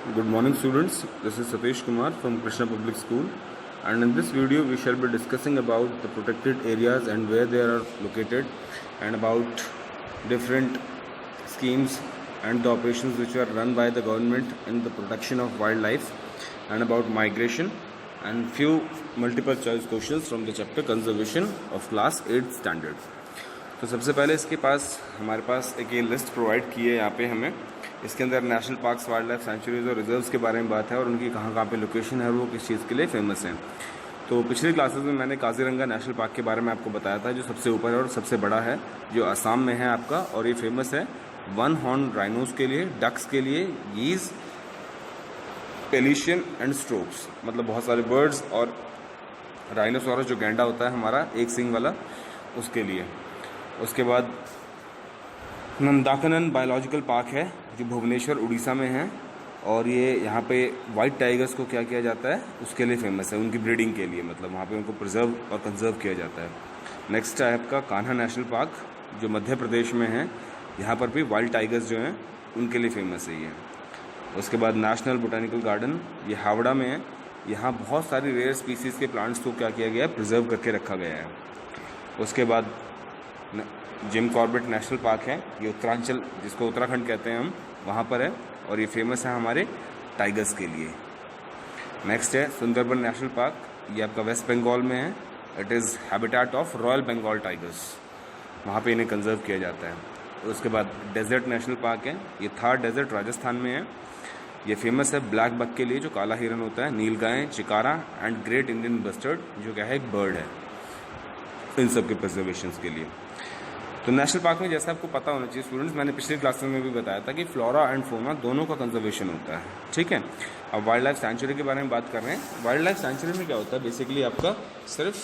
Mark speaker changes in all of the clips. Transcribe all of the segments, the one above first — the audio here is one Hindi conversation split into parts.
Speaker 1: Good morning students, this is Satish Kumar from Krishna Public School, and in this video we shall be discussing about the protected areas and where they are located, and about different schemes and the operations which are run by the government in the protection of wildlife, and about migration and few multiple choice questions from the chapter conservation of class 8th standard. तो सबसे पहले इसके पास हमारे पास एक ये लिस्ट प्रोवाइड की है यहाँ पे हमें। इसके अंदर national parks, wild life sanctuaries और रिजर्व्स के बारे में बात है और उनकी कहाँ कहाँ पे लोकेशन है और वो किस चीज़ के लिए फेमस हैं। तो पिछली क्लासेस में मैंने काजीरंगा नेशनल पार्क के बारे में आपको बताया था, जो सबसे ऊपर है और सबसे बड़ा है, जो असम में है आपका, और ये फेमस है वन हॉर्न राइनोज के लिए, डक्स के लिए, गीज, पेलिशियन एंड स्ट्रोक्स, मतलब बहुत सारे बर्ड्स, और राइनोसोरस जो गैंडा होता है हमारा एक सिंग वाला, उसके लिए। उसके बाद नंदाकनन बायोलॉजिकल पार्क है जो भुवनेश्वर उड़ीसा में है, और ये यहाँ पे वाइट टाइगर्स को क्या किया जाता है, उसके लिए फेमस है, उनकी ब्रीडिंग के लिए, मतलब वहाँ पे उनको प्रिजर्व और कंजर्व किया जाता है। नेक्स्ट है आपका कान्हा नेशनल पार्क जो मध्य प्रदेश में है, यहाँ पर भी वाइल्ड टाइगर्स जो हैं उनके लिए फेमस है ये। उसके बाद नेशनल बोटानिकल गार्डन ये हावड़ा में है, यहाँ बहुत सारी रेयर स्पीसीज़ के प्लांट्स को क्या किया गया है, प्रिजर्व करके रखा गया है। उसके बाद जिम कॉर्बेट नेशनल पार्क है, ये उत्तरांचल, जिसको उत्तराखंड कहते हैं हम, वहाँ पर है, और ये फेमस है हमारे टाइगर्स के लिए। नेक्स्ट है सुंदरबन नेशनल पार्क, ये आपका वेस्ट बंगाल में है। It is habitat of royal Bengal tigers, वहाँ पे इन्हें कंजर्व किया जाता है। उसके बाद डेजर्ट नेशनल पार्क है, ये थार डेजर्ट राजस्थान में है। ये फेमस है ब्लैक बक के लिए, जो काला हिरन होता है, नीलगाय, चिकारा एंड ग्रेट इंडियन बस्टर्ड, जो क्या है एक बर्ड है, इन सब के प्रिजर्वेशन के लिए। तो नेशनल पार्क में जैसे आपको पता होना चाहिए स्टूडेंट्स, मैंने पिछली क्लासेस में भी बताया था कि फ्लोरा एंड फोना दोनों का कंजर्वेशन होता है, ठीक है। अब वाइल्ड लाइफ सेंचुरी के बारे में बात कर रहे हैं। वाइल्ड लाइफ सेंचुरी में क्या होता है, बेसिकली आपका सिर्फ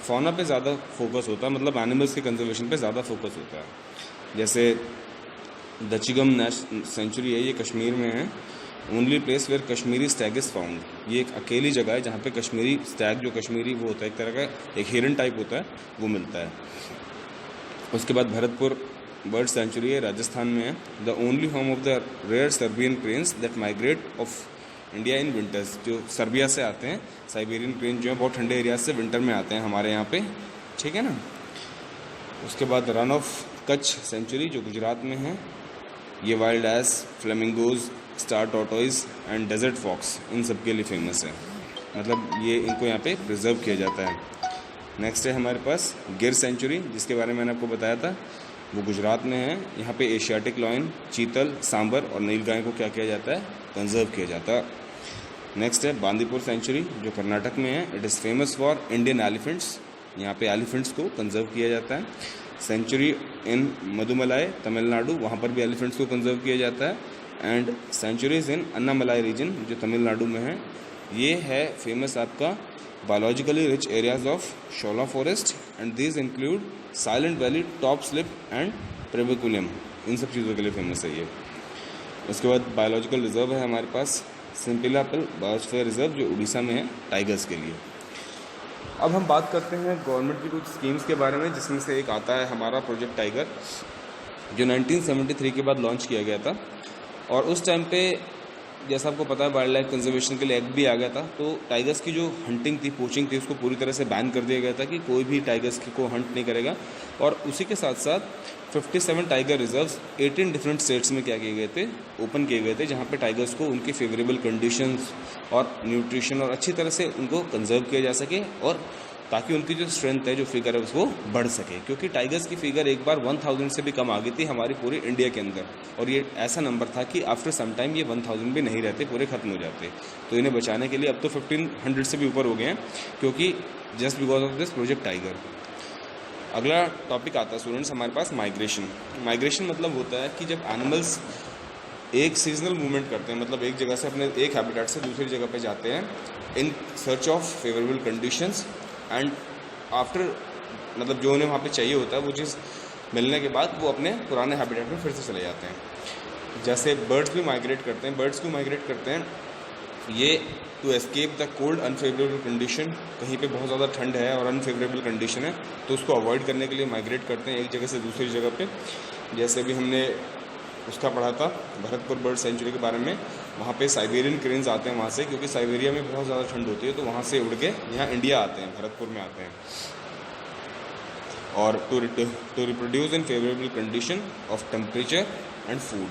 Speaker 1: फोना पे ज़्यादा फोकस होता है, मतलब एनिमल्स के कंजर्वेशन पे ज़्यादा फोकस होता है। जैसे दचिगम सेंचुरी है, ये कश्मीर में है। Only place where Kashmiri stag is found, ये एक अकेली जगह है जहाँ पे कश्मीरी स्टैग, जो कश्मीरी वो होता है, एक तरह का एक हिरन टाइप होता है, वो मिलता है। उसके बाद भरतपुर बर्ड सेंचुरी है, राजस्थान में है। The only home of the rare Siberian cranes that migrate of India in winters, जो सर्बिया से आते हैं, साइबेरियन क्रेन जो है बहुत ठंडे एरिया से विंटर में आते हैं हमारे यहाँ पे, ठीक है ना। उसके बाद रन ऑफ कच्छ सेंचुरी जो गुजरात में है, ये wild ass, flamingos, star tortoise and desert fox, इन सब के लिए फेमस है, मतलब ये इनको यहाँ पे प्रिजर्व किया जाता है। नेक्स्ट है हमारे पास गिर सेंचुरी, जिसके बारे में मैंने आपको बताया था, वो गुजरात में है। यहाँ पे एशियाटिक लॉयन, चीतल, सांबर और नीलगाय को क्या किया जाता है, कंजर्व किया जाता है। नेक्स्ट है बांदीपुर सेंचुरी जो कर्नाटक में है। It is famous for Indian elephants, यहाँ पे एलिफेंट्स को कंजर्व किया जाता है। सेंचुरी इन मधुमलाई तमिलनाडु, वहाँ पर भी एलिफेंट्स को कंजर्व किया जाता है। And sanctuaries in Annamalai region जो तमिलनाडु में है, ये है फेमस आपका biologically rich areas of Shola forest and these include Silent Valley, Top Slip and Priviculum, इन सब चीज़ों के लिए फेमस है ये। उसके बाद बायोलॉजिकल रिजर्व है हमारे पास सिम्पिलापल बायोस्फीयर रिजर्व जो उड़ीसा में है, टाइगर्स के लिए। अब हम बात करते हैं गवर्नमेंट की कुछ स्कीम्स के बारे में, जिसमें से एक आता है हमारा प्रोजेक्ट टाइगर, जो 1973 के बाद लॉन्च किया गया था। और उस टाइम पे जैसा आपको पता है वाइल्ड लाइफ कंजर्वेशन के लिए एक्ट भी आ गया था, तो टाइगर्स की जो हंटिंग थी, पोचिंग थी, उसको पूरी तरह से बैन कर दिया गया था कि कोई भी टाइगर्स को हंट नहीं करेगा। और उसी के साथ साथ 57 टाइगर रिजर्व्स 18 डिफरेंट स्टेट्स में क्या किए गए थे, ओपन किए गए थे, जहाँ पे टाइगर्स को उनकी फेवरेबल कंडीशंस और न्यूट्रिशन और अच्छी तरह से उनको कंजर्व किया जा सके, और ताकि उनकी जो स्ट्रेंथ है, जो फिगर है, उसको बढ़ सके। क्योंकि टाइगर्स की फिगर एक बार 1000 से भी कम आ गई थी हमारी पूरी इंडिया के अंदर, और ये ऐसा नंबर था कि आफ्टर सम टाइम ये 1000 भी नहीं रहते, पूरे खत्म हो जाते। तो इन्हें बचाने के लिए अब तो 1500 से भी ऊपर हो गए हैं, क्योंकि just because of this project tiger. अगला टॉपिक आता है स्टूडेंट्स हमारे पास माइग्रेशन। माइग्रेशन मतलब होता है कि जब एनिमल्स एक सीजनल मूवमेंट करते हैं, मतलब एक जगह से अपने एक हैबिटेट से दूसरी जगह पे जाते हैं in search of favourable conditions, and after, मतलब जो उन्हें वहाँ पे चाहिए होता है वो चीज़ मिलने के बाद वो अपने पुराने हैबिटेट में फिर से चले जाते हैं। जैसे बर्ड्स भी माइग्रेट करते हैं, बर्ड्स क्यों माइग्रेट करते हैं, ये to escape the cold unfavourable condition, कहीं पे बहुत ज़्यादा ठंड है और अनफेवरेबल कंडीशन है, तो उसको अवॉइड करने के लिए माइग्रेट करते हैं एक जगह से दूसरी जगह पे। जैसे भी हमने उसका पढ़ा था, भरतपुर बर्ड सेंचुरी के बारे में। वहाँ पे साइबेरियन क्रेन्स आते हैं वहाँ से, क्योंकि साइबेरिया में बहुत ज़्यादा ठंड होती है, तो वहाँ से उड़ के यहाँ इंडिया आते हैं, भरतपुर में आते हैं। और to reproduce in favourable condition of temperature and food,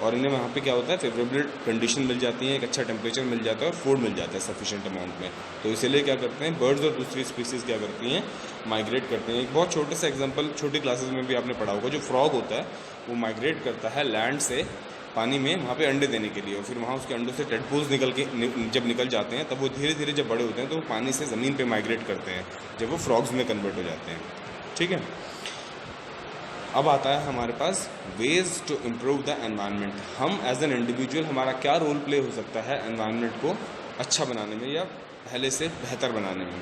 Speaker 1: और इन्हें वहाँ पे क्या होता है, फेवरेबल कंडीशन मिल जाती है, एक अच्छा टेम्परेचर मिल जाता है और फूड मिल जाता है सफिशिएंट अमाउंट में। तो इसीलिए क्या करते हैं, बर्ड्स और दूसरी स्पीसीज़ क्या करती हैं, माइग्रेट करते हैं। एक बहुत छोटे सा एग्जांपल छोटी क्लासेस में भी आपने पढ़ा होगा, जो फ्रॉग होता है वो माइग्रेट करता है लैंड से पानी में वहाँ पे अंडे देने के लिए, और फिर वहाँ उसके अंडों से टेडपोल्स जब निकल जाते हैं, तब वो धीरे धीरे जब बड़े होते हैं तो वो पानी से ज़मीन पे माइग्रेट करते हैं, जब वो फ्रॉग्स में कन्वर्ट हो जाते हैं। ठीक है, अब आता है हमारे पास ways to improve the environment. हम एज एन इंडिविजुअल हमारा क्या रोल प्ले हो सकता है एनवायरनमेंट को अच्छा बनाने में या पहले से बेहतर बनाने में।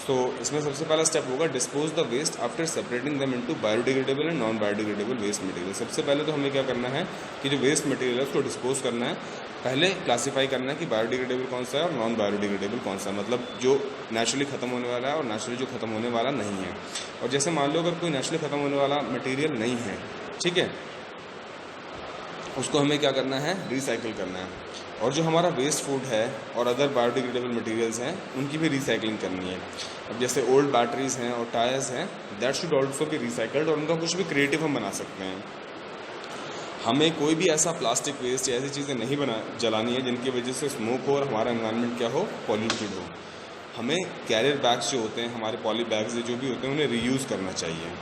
Speaker 1: तो इसमें सबसे पहला स्टेप होगा dispose the waste after separating them into biodegradable and non biodegradable waste material. सबसे पहले तो हमें क्या करना है कि जो वेस्ट मटेरियल है उसको डिस्पोज करना है, पहले क्लासीफाई करना है कि बायोडिग्रेडेबल कौन सा है और नॉन बायोडिग्रेडेबल कौन सा है, मतलब जो नेचुरली ख़त्म होने वाला है और नेचुरली जो ख़त्म होने वाला नहीं है। और जैसे मान लो अगर कोई नेचुरली ख़त्म होने वाला मटेरियल नहीं है, ठीक है, उसको हमें क्या करना है, रिसाइकिल करना है। और जो हमारा वेस्ट फूड है और अदर बायोडिग्रेडेबल मटेरियल्स हैं उनकी भी रिसाइकलिंग करनी है। अब जैसे ओल्ड बैटरीज हैं और टायर्स हैं, that should also be recycled, और उनका कुछ भी क्रिएटिव हम बना सकते हैं। हमें कोई भी ऐसा प्लास्टिक वेस्ट या ऐसी चीज़ें नहीं जलानी है जिनकी वजह से स्मोक हो और हमारा एनवायरनमेंट क्या हो, पॉल्यूटेड हो। हमें कैरियर बैग्स जो होते हैं, हमारे पॉली बैग्स जो भी होते हैं, उन्हें रीयूज़ करना चाहिए।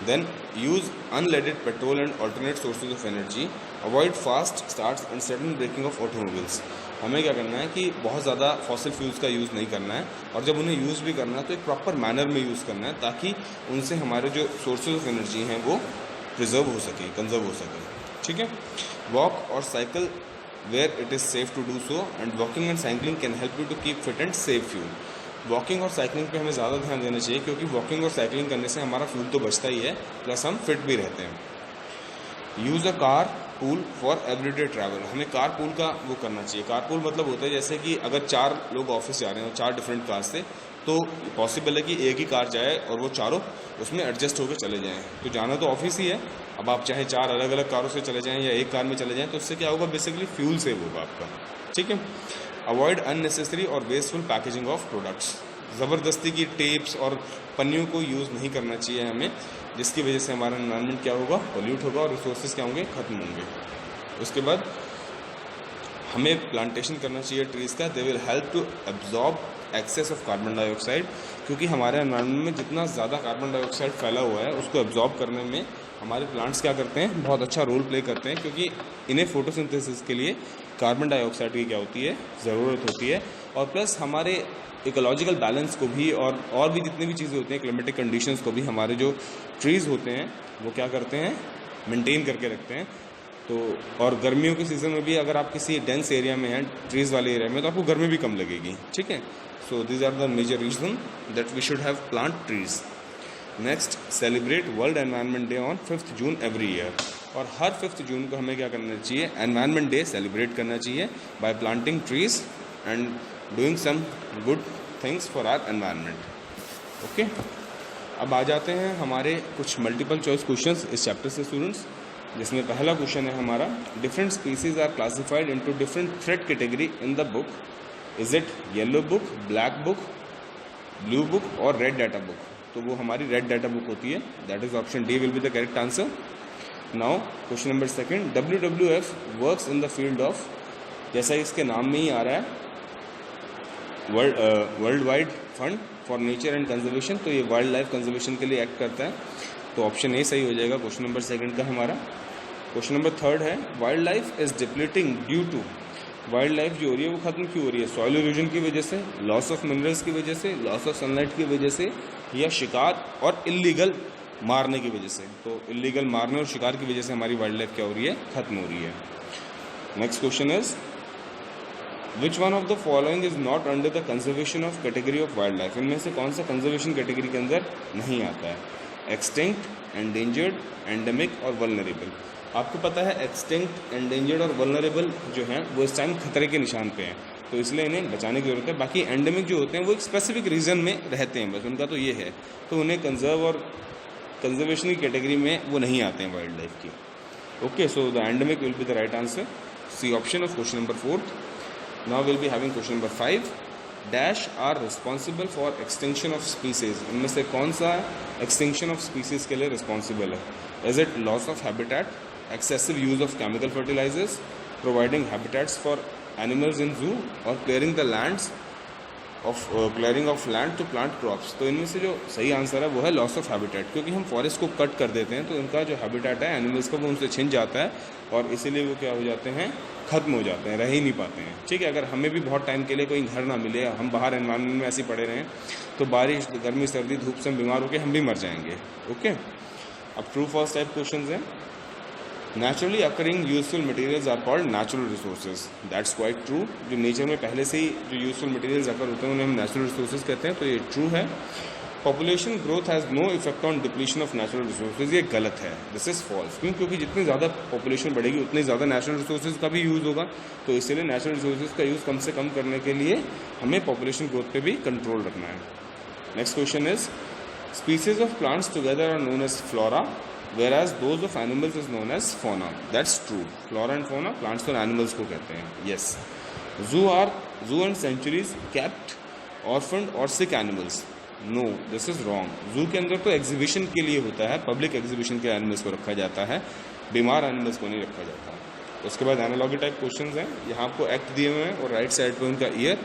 Speaker 1: Then use unleaded petrol and alternate sources of energy. Avoid fast starts and sudden braking of automobiles. हमें क्या करना है कि बहुत ज़्यादा फॉसिल फ्यूल्स का यूज़ नहीं करना है, और जब उन्हें यूज़ भी करना है तो एक प्रॉपर मैनर में यूज़ करना है, ताकि उनसे हमारे जो सोर्सेज ऑफ एनर्जी हैं वो प्रिजर्व हो सके, कंजर्व हो सके। ठीक है, वॉक और cycle where it is safe to do so, and walking and cycling can help you to keep fit and save fuel. Walking और साइकिलिंग पे हमें ज़्यादा ध्यान देना चाहिए, क्योंकि वॉकिंग और साइकिलिंग करने से हमारा फ्यूल तो बचता ही है, प्लस हम फिट भी रहते हैं। Use a car pool for everyday travel. हमें कार पूल का वो करना चाहिए। कार पूल मतलब होता है जैसे कि अगर 4 लोग ऑफिस जा रहे हैं और 4 डिफरेंट कार से, तो पॉसिबल है कि एक ही कार जाए और वो चारों उसमें एडजस्ट होकर चले जाएँ। तो जाना तो ऑफिस ही है, अब आप चाहे 4 अलग अलग कारों से चले जाएँ या एक कार में चले जाएँ, तो उससे क्या होगा, बेसिकली फ्यूल सेव होगा आपका। ठीक है, अवॉइड अननेसेसरी और वेस्टफुल पैकेजिंग ऑफ प्रोडक्ट्स। ज़बरदस्ती की टेप्स और पन्नियों को यूज़ नहीं करना चाहिए हमें, जिसकी वजह से हमारा एनवायरनमेंट क्या होगा, पॉल्यूट होगा और रिसोर्सेज क्या होंगे, ख़त्म होंगे। उसके बाद हमें प्लांटेशन करना चाहिए ट्रीज़ का। They will help to absorb excess of carbon dioxide, क्योंकि हमारे एनवायरनमेंट में जितना ज़्यादा कार्बन डाइऑक्साइड फैला हुआ है उसको एब्जॉर्ब करने में हमारे प्लांट्स क्या करते हैं, बहुत अच्छा रोल प्ले करते हैं, क्योंकि इन्हें फोटोसिंथेसिस के लिए कार्बन डाइऑक्साइड की क्या होती है, ज़रूरत होती है। और प्लस हमारे इकोलॉजिकल बैलेंस को भी और भी जितनी भी चीज़ें होती हैं, क्लाइमेटिक कंडीशंस को भी हमारे जो ट्रीज़ होते हैं वो क्या करते हैं, मेंटेन करके रखते हैं। तो और गर्मियों के सीज़न में भी अगर आप किसी डेंस एरिया में हैं, ट्रीज़ वाले एरिया में, तो आपको गर्मी भी कम लगेगी। ठीक है, so these are the major reason that we should have plant trees. Next, celebrate world environment day on 5 June every year. और हर 5 जून को हमें क्या करना चाहिए, एनवायरनमेंट डे सेलिब्रेट करना चाहिए by planting trees and doing some good things for our environment. Okay, अब आ जाते हैं हमारे कुछ मल्टीपल चॉइस क्वेश्चंस इस चैप्टर से स्टूडेंट्स, जिसमें पहला क्वेश्चन है हमारा, different species are classified into different threat category in the book, is it yellow book, black book, blue book और रेड डाटा बुक। तो वो हमारी रेड डाटा बुक होती है, that is option D will be the correct answer. Now question number second, WWF works in the field of, जैसा इसके नाम में ही आ रहा है, world wide fund for nature and conservation, तो ये वाइल्ड लाइफ कंजर्वेशन के लिए एक्ट करता है, तो ऑप्शन ए सही हो जाएगा क्वेश्चन नंबर सेकंड का हमारा। क्वेश्चन नंबर थर्ड है, wildlife is depleting due to, wildlife जो हो रही है वो खत्म क्यों हो रही है, सॉइल इरोजन की वजह से, लॉस ऑफ मिनरल्स की वजह से, लॉस ऑफ सनलाइट की वजह से, या शिकार और इलीगल मारने की वजह से। तो इलीगल मारने और शिकार की वजह से हमारी वाइल्ड लाइफ क्या हो रही है, खत्म हो रही है। Next question is, which one of the following is not under the conservation of category of wild life. इनमें से कौन सा कंजर्वेशन कैटेगरी के अंदर नहीं आता है, एक्सटिंक्ट, एंडेंजर्ड, एंडेमिक और वल्नरेबल। आपको पता है एक्सटिंक्ट, एंडेंजर्ड और वल्नरेबल जो हैं वो इस टाइम खतरे के निशान पे हैं, तो इसलिए इन्हें बचाने की जरूरत है। बाकी एंडेमिक जो होते हैं वो एक स्पेसिफिक रीजन में रहते हैं, बस उनका तो ये है, तो उन्हें कंजर्व और कंजर्वेशन की कैटेगरी में वो नहीं आते हैं वाइल्ड लाइफ की। Okay, so the endemic will be the right answer. C option of question number 4. Now we'll be having question number 5. Dash are responsible for extinction of species. इनमें से कौन सा extinction of species के लिए responsible है? Is it loss of habitat, excessive use of chemical fertilizers, providing habitats for animals in zoo, or clearing of land to plant crops? तो इनमें से जो सही आंसर है वो है लॉस ऑफ हैबिटेट, क्योंकि हम फॉरेस्ट को कट कर देते हैं तो इनका जो हैबिटेट है एनिमल्स का वो उनसे छिन जाता है और इसीलिए वो क्या हो जाते हैं, ख़त्म हो जाते हैं, रह ही नहीं पाते हैं। ठीक है, अगर हमें भी बहुत टाइम के लिए कोई घर ना मिले, हम बाहर एनवायरनमेंट में ऐसे पड़े रहें तो बारिश, गर्मी, सर्दी, धूप से हम बीमार होकर हम भी मर जाएंगे। ओके, अब ट्रू फॉल्स टाइप क्वेश्चन हैं। Naturally occurring useful materials are called natural resources. That's quite true. जो नेचर में पहले से ही जो यूजफुल मटेरियल्स अकर होते हैं उन्हें हम नेचुरल रिसोर्सेज कहते हैं, तो ये ट्रू है। Population growth has no effect on depletion of natural resources, ये गलत है, दिस इज़ फॉल्स। क्यों? क्योंकि जितनी ज़्यादा पॉपुलेशन बढ़ेगी उतनी ज़्यादा नेचुरल रिसोर्सेज का भी यूज़ होगा, तो इसीलिए नेचुरल रिसोर्सेज का यूज़ कम से कम करने के लिए हमें पॉपुलेशन ग्रोथ पे भी कंट्रोल रखना है। Next question is species of plants together are known as flora, whereas those of animals is known as fauna. That's true. Flora and fauna, plants और animals को कहते हैं. Yes. Zoo and sanctuaries kept orphaned or sick animals. No, this is wrong. Zoo के अंदर तो एग्जीबिशन के लिए होता है, पब्लिक एग्जीबिशन के एनिमल्स को रखा जाता है, बीमार एनिमल्स को नहीं रखा जाता। उसके बाद एनालॉजी टाइप क्वेश्चंस हैं। यहाँ आपको एक्ट दिए हुए हैं और राइट साइड पे उनका ईयर।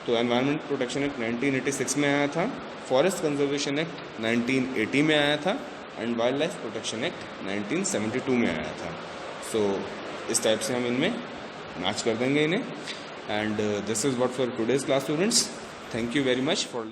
Speaker 1: तो एनवायरमेंट प्रोटेक्शन एक्ट 1986 में आया था, फॉरेस्ट कंजर्वेशन एक्ट 1980 में आया था and wild life protection act 1972 में आया था। सो इस टाइप से हम इनमें मैच कर देंगे इन्हें। And this is what for today's class students. Thank you very much for